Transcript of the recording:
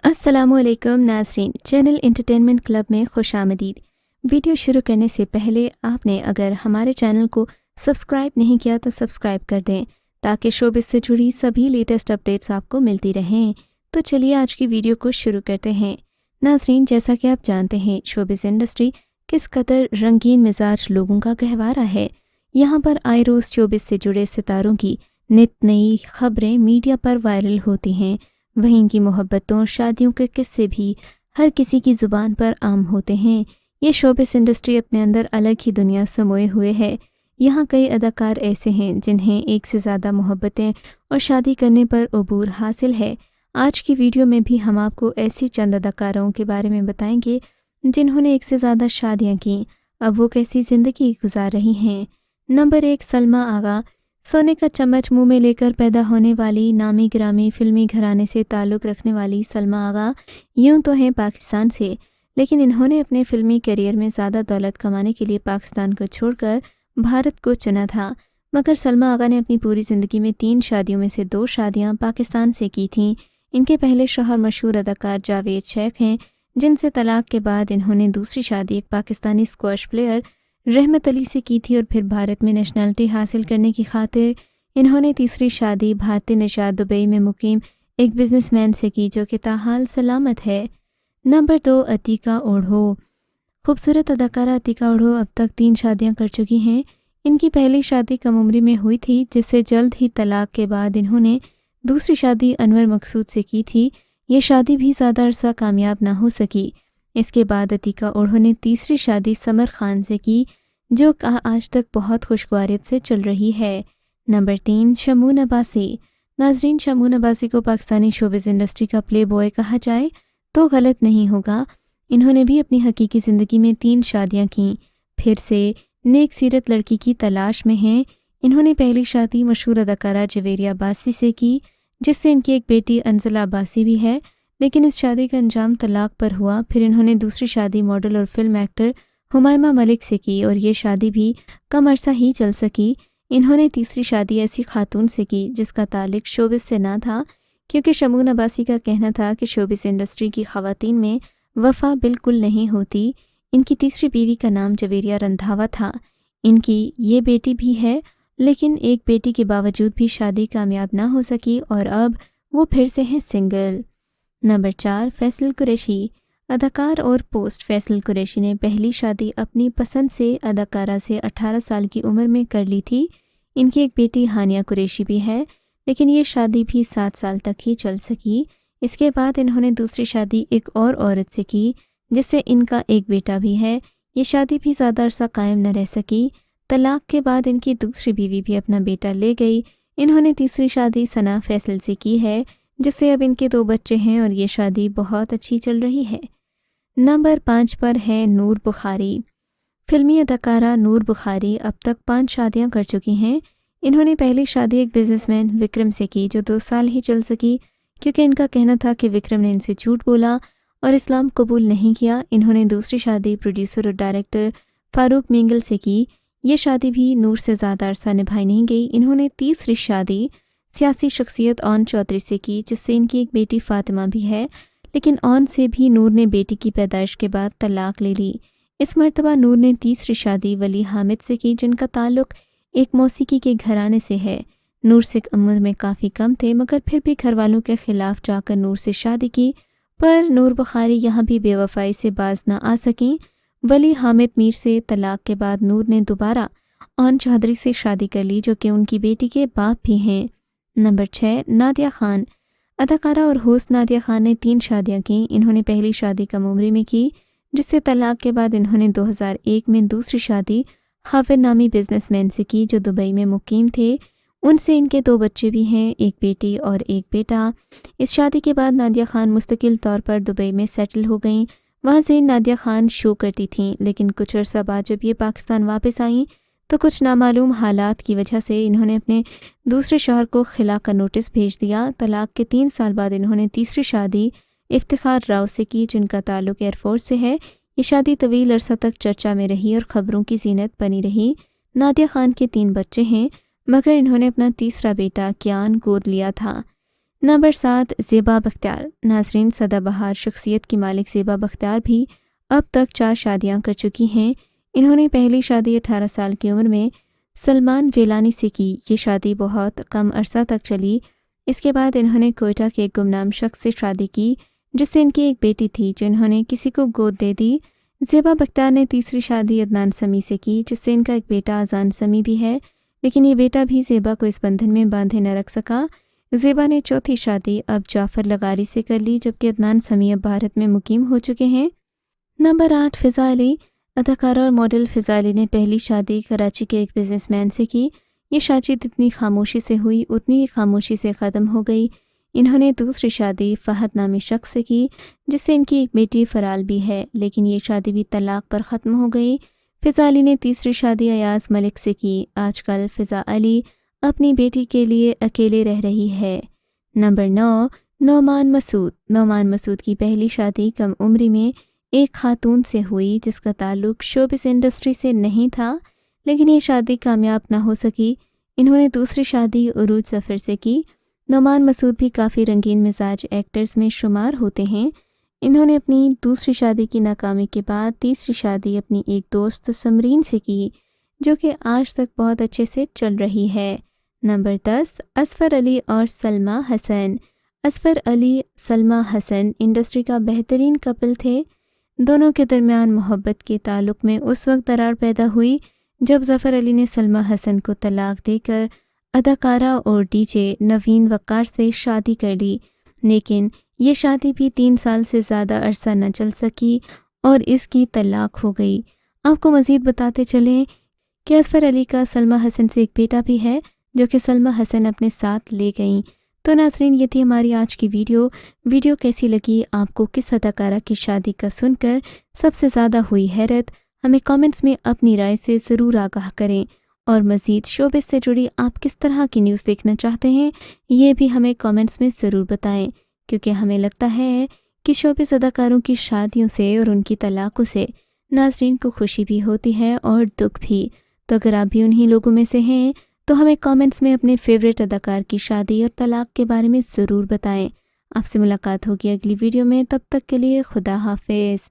अस्सलामु अलैकुम नाज़रीन, चैनल एंटरटेनमेंट क्लब में खुश आमदीद। वीडियो शुरू करने से पहले आपने अगर हमारे चैनल को सब्सक्राइब नहीं किया तो सब्सक्राइब कर दें ताकि शोबिज़ से जुड़ी सभी लेटेस्ट अपडेट्स आपको मिलती रहें। तो चलिए आज की वीडियो को शुरू करते हैं। नाज़रीन, जैसा कि आप जानते हैं शोबिज़ इंडस्ट्री किस कदर रंगीन मिजाज लोगों का गहवारा है। यहाँ पर आए रोज़ शोबिज़ से जुड़े सितारों की नित नई खबरें मीडिया पर वायरल होती हैं। वहीं इनकी मोहब्बतों शादियों के किस्से भी हर किसी की ज़ुबान पर आम होते हैं। ये शोबिज़ इंडस्ट्री अपने अंदर अलग ही दुनिया समोए हुए है। यहाँ कई अदाकार ऐसे हैं जिन्हें एक से ज़्यादा मोहब्बतें और शादी करने पर अबूर हासिल है। आज की वीडियो में भी हम आपको ऐसी चंद अदाकारों के बारे में बताएंगे जिन्होंने एक से ज़्यादा शादियाँ की। अब वो कैसी ज़िंदगी गुजार रही हैं। नंबर 1, सलमा आगा। सोने का चम्मच मुंह में लेकर पैदा होने वाली नामी गिरामी फिल्मी घराने से ताल्लुक़ रखने वाली सलमा आगा यूं तो हैं पाकिस्तान से, लेकिन इन्होंने अपने फिल्मी करियर में ज़्यादा दौलत कमाने के लिए पाकिस्तान को छोड़कर भारत को चुना था। मगर सलमा आगा ने अपनी पूरी ज़िंदगी में 3 शादियों में से 2 शादियां पाकिस्तान से की थीं। इनके पहले शौहर मशहूर अदाकार जावेद शेख हैं, जिनसे तलाक के बाद इन्होंने दूसरी शादी एक पाकिस्तानी स्क्वैश प्लेयर रहमत अली से की थी और फिर भारत में नेशनलिटी हासिल करने की खातिर इन्होंने तीसरी शादी भारतीय निषाद दुबई में मुकीम एक बिजनेसमैन से की जो कि ताहाल सलामत है। नंबर 2, अतीका ओढ़ो। खूबसूरत अदाकारा अतीका ओढ़ो अब तक 3 शादियां कर चुकी हैं। इनकी पहली शादी कम उम्री में हुई थी, जिससे जल्द ही तलाक के बाद इन्होंने दूसरी शादी अनवर मकसूद से की थी। ये शादी भी ज़्यादा अरसा कामयाब ना हो सकी। इसके बाद अतीका ओढ़ो ने तीसरी शादी समर खान से की, जो आज तक बहुत खुशगवारियत से चल रही है। नंबर 3, शमून अब्बासी। नाजरीन, शमून अब्बासी को पाकिस्तानी शोबिज़ इंडस्ट्री का प्ले बॉय कहा जाए तो गलत नहीं होगा। इन्होंने भी अपनी हकीकी ज़िंदगी में 3 शादियां की। फिर से नेक सीरत लड़की की तलाश में हैं। इन्होंने पहली शादी मशहूर अदाकारा जवेरिया अब्बासी से की, जिससे इनकी एक बेटी अंजला अब्बासी भी है, लेकिन इस शादी का अंजाम तलाक पर हुआ। फिर इन्होंने दूसरी शादी मॉडल और फिल्म एक्टर हुमायमा मलिक से की और ये शादी भी कम अरसा ही चल सकी। इन्होंने तीसरी शादी ऐसी खातून से की जिसका ताल्लुक शोबिज़ से ना था, क्योंकि शमून अब्बासी का कहना था कि शोबिज़ इंडस्ट्री की ख़वातीन में वफ़ा बिल्कुल नहीं होती। इनकी तीसरी बीवी का नाम जवेरिया रंधावा था। इनकी ये बेटी भी है, लेकिन एक बेटी के बावजूद भी शादी कामयाब ना हो सकी और अब वो फिर से हैं सिंगल। नंबर 4, फैसल कुरैशी। अदाकार और पोस्ट फैसल कुरैशी ने पहली शादी अपनी पसंद से अदाकारा से 18 साल की उम्र में कर ली थी। इनकी एक बेटी हानिया कुरैशी भी है, लेकिन ये शादी भी 7 साल तक ही चल सकी। इसके बाद इन्होंने दूसरी शादी एक और औरत से की, जिससे इनका एक बेटा भी है। ये शादी भी ज़्यादा अरसा कायम न रह सकी। तलाक के बाद इनकी दूसरी बीवी भी अपना बेटा ले गई। इन्होंने तीसरी शादी सना फैसल से की है, जिससे अब इनके 2 बच्चे हैं और ये शादी बहुत अच्छी चल रही है। नंबर 5 पर है नूर बुखारी। फिल्मी अदाकारा नूर बुखारी अब तक 5 शादियां कर चुकी हैं। इन्होंने पहली शादी एक बिजनेसमैन विक्रम से की, जो 2 साल ही चल सकी, क्योंकि इनका कहना था कि विक्रम ने इनसे झूठ बोला और इस्लाम कबूल नहीं किया। इन्होंने दूसरी शादी प्रोड्यूसर और डायरेक्टर फारूक मींगल से की। ये शादी भी नूर से ज़्यादा अरसा निभाई नहीं गई। इन्होंने तीसरी शादी सियासी शख्सियत ओन चौधरी से की, जिससे इनकी एक बेटी फ़ातिमा भी है, लेकिन ओन से भी नूर ने बेटी की पैदाइश के बाद तलाक ले ली। इस मर्तबा नूर ने तीसरी शादी वली हामिद से की, जिनका ताल्लुक़ एक मौसीकी के घराने से है। नूर से उम्र में काफ़ी कम थे, मगर फिर भी घर वालों के ख़िलाफ़ जाकर नूर से शादी की, पर नूर बुखारी यहाँ भी बेवफाई से बाज ना आ सकें। वली हामिद मीर से तलाक के बाद नूर ने दोबारा ओन चौधरी से शादी कर ली, जो कि उनकी बेटी के बाप भी हैं। नंबर 6, नादिया खान। अदाकारा और होस्ट नादिया खान ने 3 शादियां की। इन्होंने पहली शादी कम उम्री में की, जिससे तलाक के बाद इन्होंने 2001 में दूसरी शादी हाफिज नामी बिजनेसमैन से की, जो दुबई में मुकीम थे। उनसे इनके 2 बच्चे भी हैं, एक बेटी और एक बेटा। इस शादी के बाद नादिया खान मुस्तकिल तौर पर दुबई में सेटल हो गईं। वहाँ से नादिया खान शो करती थीं, लेकिन कुछ अर्सा बाद जब ये पाकिस्तान वापस आईं तो कुछ नामालूम हालात की वजह से इन्होंने अपने दूसरे शौहर को खिला का नोटिस भेज दिया। तलाक के 3 साल बाद इन्होंने तीसरी शादी इफ्तिखार राव से की, जिनका ताल्लुक़ एयरफोर्स से है। ये शादी तवील अरसा तक चर्चा में रही और ख़बरों की जीनत बनी रही। नादिया खान के 3 बच्चे हैं, मगर इन्होंने अपना तीसरा बेटा कियान गोद लिया था। नंबर 7 ज़ेबा बख्तियार। नाज़रीन, सदाबहार शख्सियत की मालिक ज़ेबा बख्तियार भी अब तक 4 शादियां कर चुकी हैं। इन्होंने पहली शादी 18 साल की उम्र में सलमान वेलानी से की। ये शादी बहुत कम अरसा तक चली। इसके बाद इन्होंने कोयटा के एक गुमनाम शख्स से शादी की, जिससे इनकी एक बेटी थी जो इन्होंने किसी को गोद दे दी। ज़ेबा बख्तियार ने तीसरी शादी अदनान समी से की, जिससे इनका एक बेटा अजान समी भी है, लेकिन ये बेटा भी ज़ेबा को इस बंधन में बांधे न रख सका। ज़ेबा ने चौथी शादी अब जाफ़र लगारी से कर ली, जबकि अदनान समी अब भारत में मुकीम हो चुके हैं। नंबर 8 फ़िज़ा अली। अदाकारा और मॉडल फ़िज़ा अली ने पहली शादी कराची के एक बिजनेसमैन से की। ये शादी जितनी खामोशी से हुई उतनी ही खामोशी से ख़त्म हो गई। इन्होंने दूसरी शादी फ़हद नामी शख्स से की, जिससे इनकी एक बेटी फ़राल भी है, लेकिन ये शादी भी तलाक़ पर ख़त्म हो गई। फ़िज़ा अली ने तीसरी शादी अयाज़ मलिक से की। आजकल फ़िज़ा अली अपनी बेटी के लिए अकेले रह रही है। नंबर 9 नोमान मसूद। नोमान मसूद की पहली शादी कम उम्री में एक खातून से हुई, जिसका ताल्लुक़ शोबिस इंडस्ट्री से नहीं था, लेकिन ये शादी कामयाब ना हो सकी। इन्होंने दूसरी शादी उरूज ज़फ़र से की। नोमान मसूद भी काफ़ी रंगीन मिजाज एक्टर्स में शुमार होते हैं। इन्होंने अपनी दूसरी शादी की नाकामी के बाद तीसरी शादी अपनी एक दोस्त समरीन से की, जो कि आज तक बहुत अच्छे से चल रही है। नंबर 10 असफ़र अली और सलमा हसन। असफ़र अली सलमा हसन इंडस्ट्री का बेहतरीन कपल थे। दोनों के दरमियान मोहब्बत के ताल्लुक़ में उस वक्त दरार पैदा हुई जब ज़फ़र अली ने सलमा हसन को तलाक़ देकर अदाकारा और डीजे नवीन वक़ार से शादी कर ली, लेकिन ये शादी भी 3 साल से ज़्यादा अरसा न चल सकी और इसकी तलाक़ हो गई। आपको मज़ीद बताते चलें कि असफ़र अली का सलमा हसन से एक बेटा भी है, जो कि सलमा हसन अपने साथ ले गईं। तो नाज़रीन, ये थी हमारी आज की वीडियो कैसी लगी? आपको किस अदाकारा की शादी का सुनकर सबसे ज़्यादा हुई हैरत? हमें कमेंट्स में अपनी राय से ज़रूर आगाह करें, और मज़ीद शोबिस से जुड़ी आप किस तरह की न्यूज़ देखना चाहते हैं, ये भी हमें कमेंट्स में ज़रूर बताएं, क्योंकि हमें लगता है कि शोबिस अदाकारों की शादियों से और उनकी तलाक़ों से नाज़रीन को खुशी भी होती है और दुख भी। तो अगर आप भी उन्हीं लोगों में से हैं तो हमें कमेंट्स में अपने फेवरेट अदाकार की शादी और तलाक़ के बारे में ज़रूर बताएं। आपसे मुलाकात होगी अगली वीडियो में, तब तक के लिए खुदा हाफिज़।